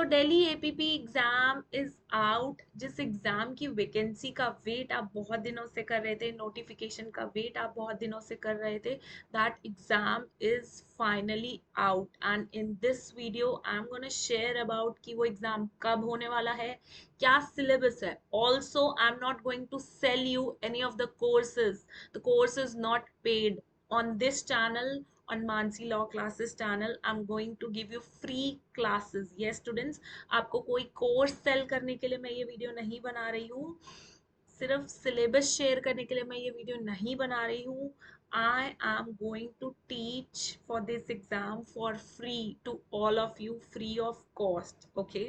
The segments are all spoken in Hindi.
Delhi APP exam is out. जिस एग्जाम की वैकेंसी का वेट आप बहुत दिनों से कर रहे थे, नोटिफिकेशन का वेट आप बहुत दिनों से कर रहे थे, that exam is finally out and in this video I am gonna share about कि वो एग्जाम कब होने वाला है, क्या सिलेबस है। Also I am not going to sell you any of the course is not paid on this channel, on Mansi Law Classes channel. I'm going to give you free classes. Yes students, आपको कोई कोर्स सेल करने के लिए मैं ये वीडियो नहीं बना रही हूँ, सिर्फ सिलेबस शेयर करने के लिए मैं ये वीडियो नहीं बना रही हूँ। I am going to teach for this exam for free to all of you, free of cost. Okay,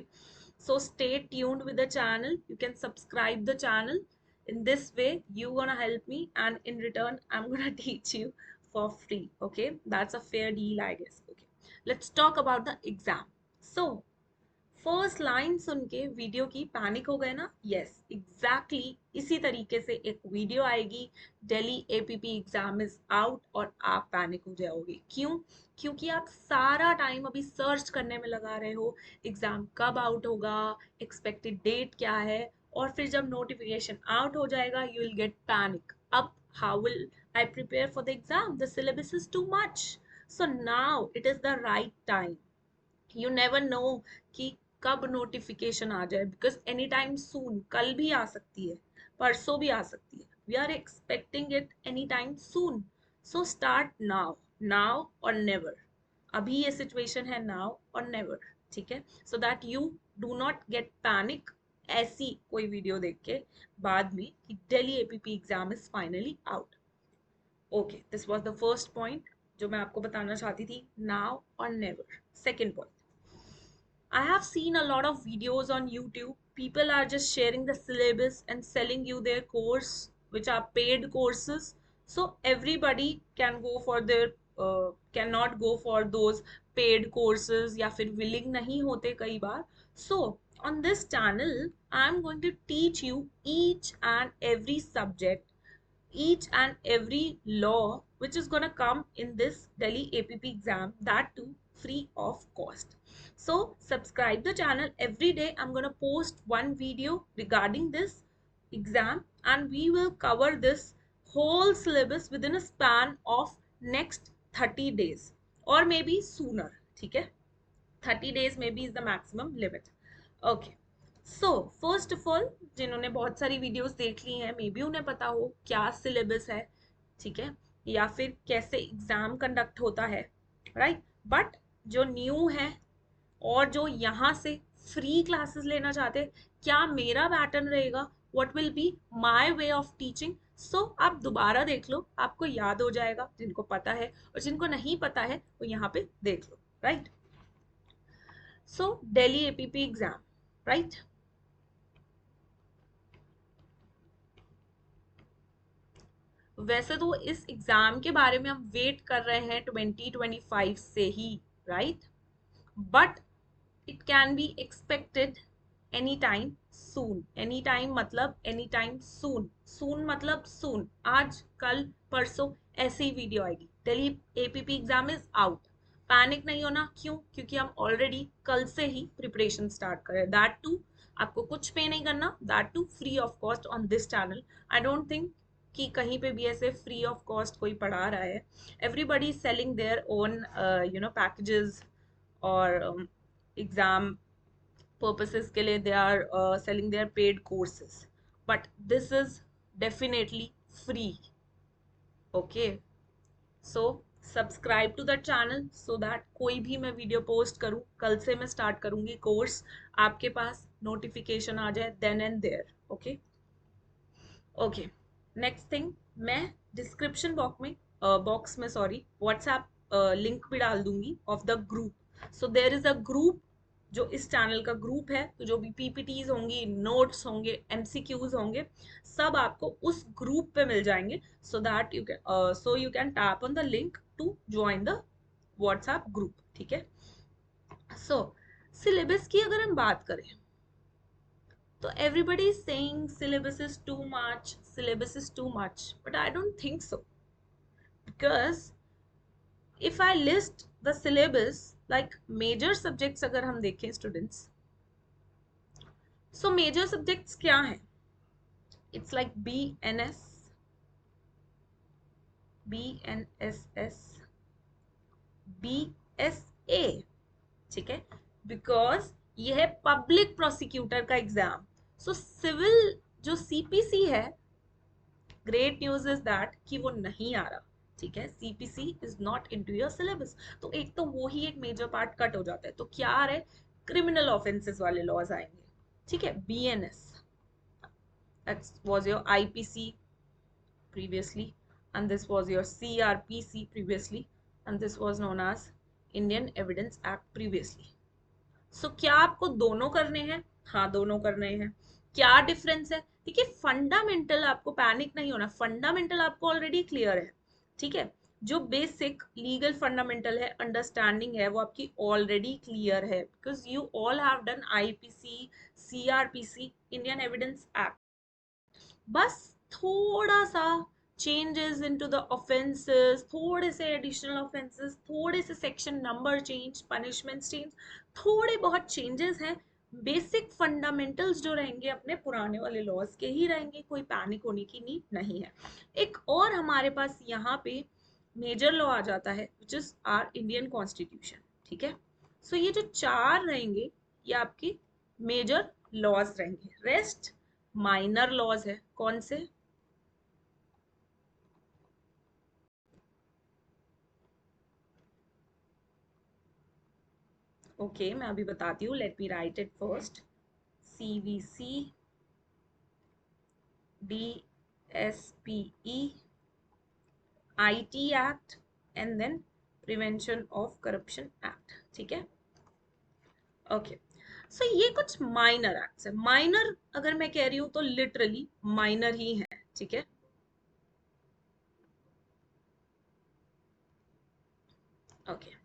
so stay tuned with the channel. You can subscribe the channel. In this way you gonna help me and in return I'm gonna teach you for free. Okay, that's a fair deal I guess. Okay, let's talk about the exam. So first line सुन के वीडियो की पैनिक हो गए ना? यस एग्जैक्टली इसी तरीके से एक वीडियो आएगी, Delhi APP exam is out, और आप पैनिक हो जाओगे। क्यों? क्योंकि आप सारा टाइम अभी सर्च करने में लगा रहे हो एग्जाम कब आउट होगा, एक्सपेक्टेड डेट क्या है, और फिर जब नोटिफिकेशन आउट हो जाएगा यू विल गेट पैनिक। अब how will I prepare for the exam? The syllabus is too much. So now it is the right time. You never know कि कब नोटिफिकेशन आ जाए, बिकॉज एनी टाइम सून, कल भी आ सकती है, परसों भी आ सकती है, we are expecting it any time soon. So start now, now or never. अभी ये सिचुएशन है, नाउ और नेवर, ठीक है? So that you do not get panic ऐसी कोई वीडियो देख के बाद में कि Delhi APP exam is finally out. Okay, this was the first point जो मैं आपको बताना चाहती थी, now or never. Second point, I have seen a lot of videos on YouTube. People are just sharing the syllabus and selling you their course, which are paid courses. So everybody can go for their cannot go for those paid courses या फिर willing नहीं होते कई बार. So on this channel, I am going to teach you each and every subject, each and every law which is going to come in this Delhi APP exam, that too free of cost. So subscribe the channel. Every day I'm going to post one video regarding this exam and we will cover this whole syllabus within a span of next 30 days or maybe sooner. ठीक है, 30 days maybe is the maximum limit. Okay, so first of all, जिन्होंने बहुत सारी वीडियोस देख ली हैं, मे बी उन्हें पता हो क्या सिलेबस है, ठीक है, या फिर कैसे एग्जाम कंडक्ट होता है, राइट? बट जो न्यू है और जो यहाँ से फ्री क्लासेस लेना चाहते हैं, क्या मेरा पैटर्न रहेगा, what will be my way of teaching, so आप दोबारा देख लो, आपको याद हो जाएगा, जिनको पता है, और जिनको नहीं पता है वो यहाँ पे देख लो, राइट? सो दिल्ली एपीपी एग्जाम, राइट? वैसे तो इस एग्जाम के बारे में हम वेट कर रहे हैं 2025 से ही, right? But it can be expected any time soon. Any time मतलब एनी टाइम सून, सून मतलब सून, आज कल परसों ऐसे ही वीडियो आएगी। Delhi APP exam is out, panic नहीं होना। क्यों? क्योंकि हम ऑलरेडी कल से ही प्रिपरेशन स्टार्ट कर रहे हैं, दैट टू आपको कुछ पे नहीं करना, that too free of cost on this channel. I don't think कि कहीं पे भी ऐसे फ्री ऑफ कॉस्ट कोई पढ़ा रहा है। Everybody selling their own packages और एग्जाम पर्पसेस के लिए they are selling their paid courses, but this is definitely free. Okay, so subscribe to the channel so that कोई भी मैं वीडियो पोस्ट करूँ, कल से मैं स्टार्ट करूँगी कोर्स, आपके पास नोटिफिकेशन आ जाए then and there. Okay okay, next thing, मैं डिस्क्रिप्शन बॉक्स में सॉरी व्हाट्सएप लिंक भी डाल दूंगी of the group. So there is a group, जो इस चैनल का ग्रुप है, तो जो भी पीपीटीज होंगी, नोट्स होंगे, एमसीक्यूज होंगे, सब आपको उस ग्रुप पे मिल जाएंगे। So that you can tap on the link to join the WhatsApp group, ठीक है? सो सिलेबस की अगर हम बात करें तो everybody is saying syllabus is too much, syllabus is too much, but I don't think so, because if I list the syllabus, like major subjects अगर हम देखें students, सो मेजर सब्जेक्ट्स क्या हैं? It's like BNS, BNSS, BSA, ठीक है, बिकॉज ये है पब्लिक प्रोसिक्यूटर का एग्जाम। सो सिविल जो CPC है, ग्रेट न्यूज इज दैट कि वो नहीं आ रहा, ठीक है, CPC is not into your syllabus. तो एक तो वो ही एक मेजर पार्ट कट हो जाता है, तो क्या आ रहा है, क्रिमिनल ऑफेंसेस वाले लॉज आएंगे, ठीक है। BNS, that was your IPC previously, and this was your CRPC previously, and this was known as Indian Evidence Act previously. So क्या आपको दोनों करने हैं? हाँ, दोनों करने हैं। क्या डिफरेंस है? देखिए, फंडामेंटल आपको पैनिक नहीं होना, फंडामेंटल आपको ऑलरेडी क्लियर है, ठीक है। जो बेसिक लीगल फंडामेंटल है, अंडरस्टैंडिंग है, वो आपकी ऑलरेडी क्लियर है, because you all have done IPC, CRPC, Indian evidence act. बस थोड़ा सा चेंजेस इनटू द ऑफेंसेस, थोड़े से एडिशनल ऑफेंसेस, थोड़े से section number change, punishment change, थोड़े बहुत चेंजेस हैं। बेसिक फंडामेंटल्स जो रहेंगे अपने पुराने वाले लॉज के ही रहेंगे, कोई पैनिक होने की नीड नहीं है। एक और हमारे पास यहाँ पे मेजर लॉ आ जाता है, which is our Indian constitution, ठीक है। सो ये जो चार रहेंगे, ये आपके मेजर लॉज रहेंगे, रेस्ट माइनर लॉज है। कौन से? ओके, मैं अभी बताती हूँ, let me write it first. CVC, DSPE, IT act, and then prevention of corruption act, ठीक है। ओके, सो ये कुछ माइनर एक्ट्स है। माइनर अगर मैं कह रही हूँ तो लिटरली माइनर ही है, ठीक है। ओके,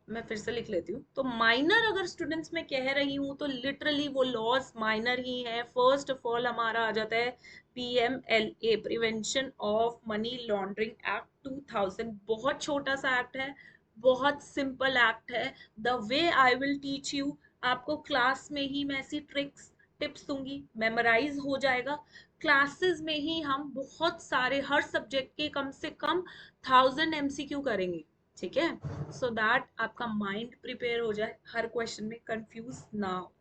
मैं फिर से लिख लेती हूँ। तो माइनर अगर स्टूडेंट्स में कह रही हूँ तो लिटरली वो लॉज माइनर ही है। फर्स्ट ऑफ ऑल हमारा आ जाता है PMLA, prevention of money laundering act 2000। बहुत छोटा सा एक्ट है, बहुत सिंपल एक्ट है। The way I will teach you, आपको क्लास में ही मैं ऐसी ट्रिक्स टिप्स दूंगी, मेमोराइज हो जाएगा। क्लासेस में ही हम बहुत सारे हर सब्जेक्ट के कम से कम 1000 MCQ करेंगे, ठीक है, सो दैट आपका माइंड प्रिपेयर हो जाए, हर क्वेश्चन में कंफ्यूज ना हो,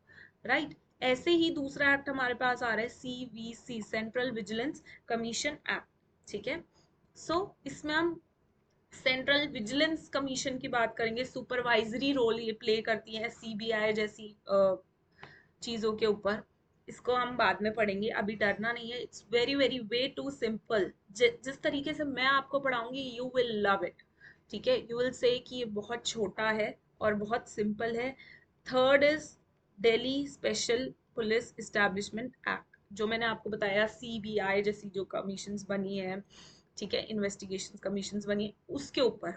राइट। ऐसे ही दूसरा एक्ट हमारे पास आ रहा है CVC, central vigilance commission act, ठीक है। सो इसमें हम सेंट्रल विजिलेंस कमीशन की बात करेंगे। सुपरवाइजरी रोल ये प्ले करती है CBI जैसी चीजों के ऊपर। इसको हम बाद में पढ़ेंगे, अभी डरना नहीं है। It's very very way too simple. जिस तरीके से मैं आपको पढ़ाऊंगी, यू विल लव इट, ठीक है। यू विल से कि ये बहुत छोटा है और बहुत सिंपल है। Third is Delhi special police establishment act, जो मैंने आपको बताया CBI जैसी जो कमीशंस बनी है, ठीक है, इन्वेस्टिगेशन कमीशंस बनी है, उसके ऊपर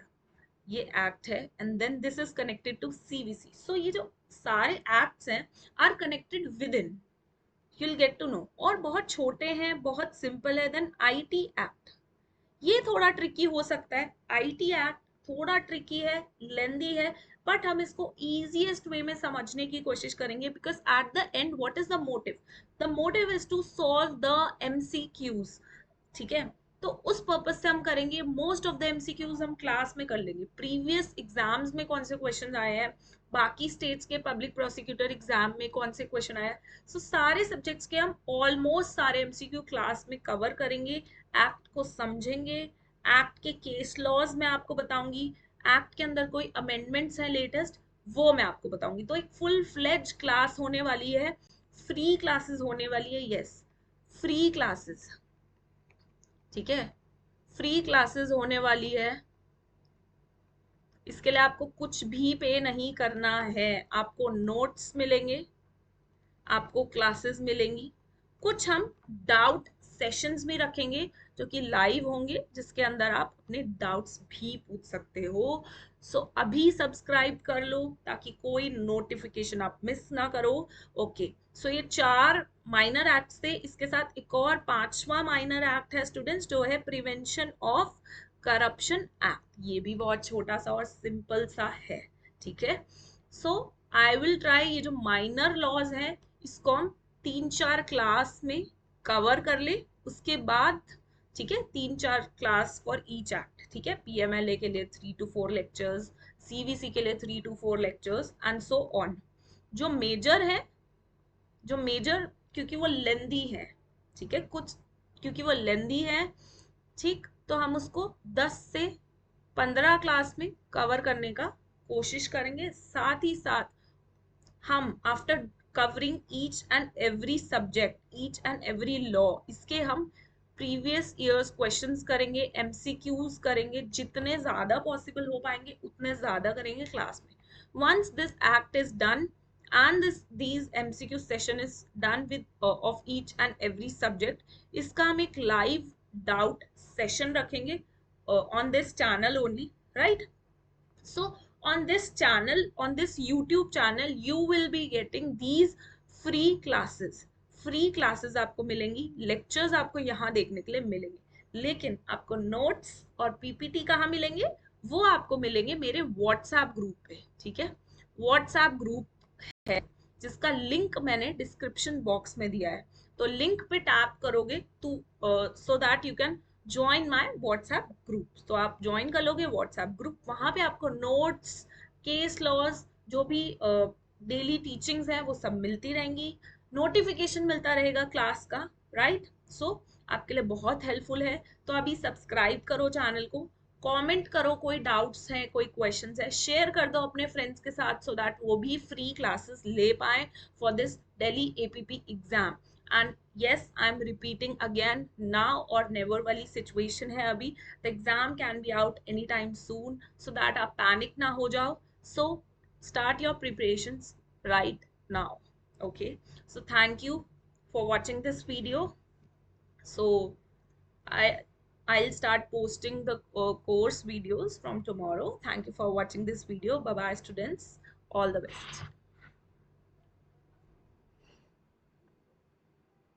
ये एक्ट है। And then this is connected to CVC। So ये जो सारे एक्ट्स हैं are connected with in, you'll get to know, और बहुत छोटे हैं, बहुत सिंपल है। देन IT एक्ट, ये थोड़ा ट्रिकी हो सकता है। IT एक्ट थोड़ा ट्रिकी है, लेंदी है, बट हम इसको इजीएस्ट वे में समझने की कोशिश करेंगे, because at the end what is the motive? The motive is to solve the MCQs, ठीक है। तो उस पर्पज से हम करेंगे। मोस्ट ऑफ द MCQs हम क्लास में कर लेंगे। प्रीवियस एग्जाम्स में कौन से क्वेश्चन आए हैं, बाकी स्टेट्स के पब्लिक प्रोसिक्यूटर एग्जाम में कौन से क्वेश्चन आए हैं, सो सारे सब्जेक्ट्स के हम ऑलमोस्ट सारे MCQ क्लास में कवर करेंगे। एक्ट को समझेंगे, एक्ट के केस लॉज मैं आपको बताऊंगी, एक्ट के अंदर कोई अमेंडमेंट्स हैं लेटेस्ट, वो मैं आपको बताऊंगी। तो एक फुल फ्लेज क्लास होने वाली है, फ्री क्लासेस होने वाली है, यस, फ्री क्लासेस, ठीक है, फ्री क्लासेस होने वाली है। इसके लिए आपको कुछ भी पे नहीं करना है। आपको नोट्स मिलेंगे, आपको क्लासेस मिलेंगी, कुछ हम डाउट सेशंस भी रखेंगे जो कि लाइव होंगे, जिसके अंदर आप अपने डाउट्स भी पूछ सकते हो। सो अभी सब्सक्राइब कर लो ताकि कोई नोटिफिकेशन आप मिस ना करो। ओके, सो ये चार माइनर एक्ट थे, इसके साथ एक और पांचवा माइनर एक्ट है स्टूडेंट्स, जो है प्रिवेंशन ऑफ करप्शन एक्ट। ये भी बहुत छोटा सा और सिंपल सा है, ठीक है। सो आई विल ट्राई, ये जो माइनर लॉज हैं इसको हम 3-4 क्लास में कवर कर ले, उसके बाद ठीक है 3-4 क्लास फॉर ईच एक्ट, ठीक है, पीएमएलए के लिए 3 to 4 लेक्चर्स, सीवीसी के लिए 3 to 4 lectures and so on. जो मेजर है, जो मेजर क्योंकि वो लेंदी है, ठीक है, कुछ क्योंकि वो लेंदी है, ठीक, तो हम उसको 10 से 15 क्लास में कवर करने का कोशिश करेंगे। साथ ही साथ हम after covering each and every subject, each and every law, इसके हम प्रीवियस ईयर्स क्वेश्चंस करेंगे, एमसीक्यूज करेंगे, जितने ज्यादा पॉसिबल हो पाएंगे उतने ज्यादा करेंगे क्लास में। Once this act is done and these MCQ session is done with of each and every subject, इसका हम एक live doubt session रखेंगे on this channel only, right? So on this channel, on this YouTube channel, you will be getting these free classes, free classes आपको मिलेंगी, lectures आपको यहाँ देखने के लिए मिलेंगे, लेकिन आपको notes और PPT कहाँ मिलेंगे? वो आपको मिलेंगे मेरे WhatsApp ग्रुप पे, ठीक है, WhatsApp ग्रुप है जिसका लिंक मैंने डिस्क्रिप्शन बॉक्स में दिया है, तो लिंक पे टैप करोगे तो सो that you can join my WhatsApp group, तो आप ज्वाइन कर लोगे व्हाट्सएप ग्रुप, वहां पे आपको नोट्स, केस लॉज, जो भी डेली टीचिंग्स है वो सब मिलती रहेंगी, नोटिफिकेशन मिलता रहेगा क्लास का, राइट? सो आपके लिए बहुत हेल्पफुल है, तो अभी सब्सक्राइब करो चैनल को, कमेंट करो, कोई डाउट्स हैं, कोई क्वेश्चंस है, शेयर कर दो अपने फ्रेंड्स के साथ सो दैट वो भी फ्री क्लासेस ले पाए for this Delhi APP exam. And yes, I am repeating again, now or never वाली सिचुएशन है अभी, the exam can be out any time soon, so that आप पैनिक ना हो जाओ, so start your preparations right now, okay? So thank you for watching this video. So I'll start posting the course videos from tomorrow. Thank you for watching this video. Bye bye students, all the best.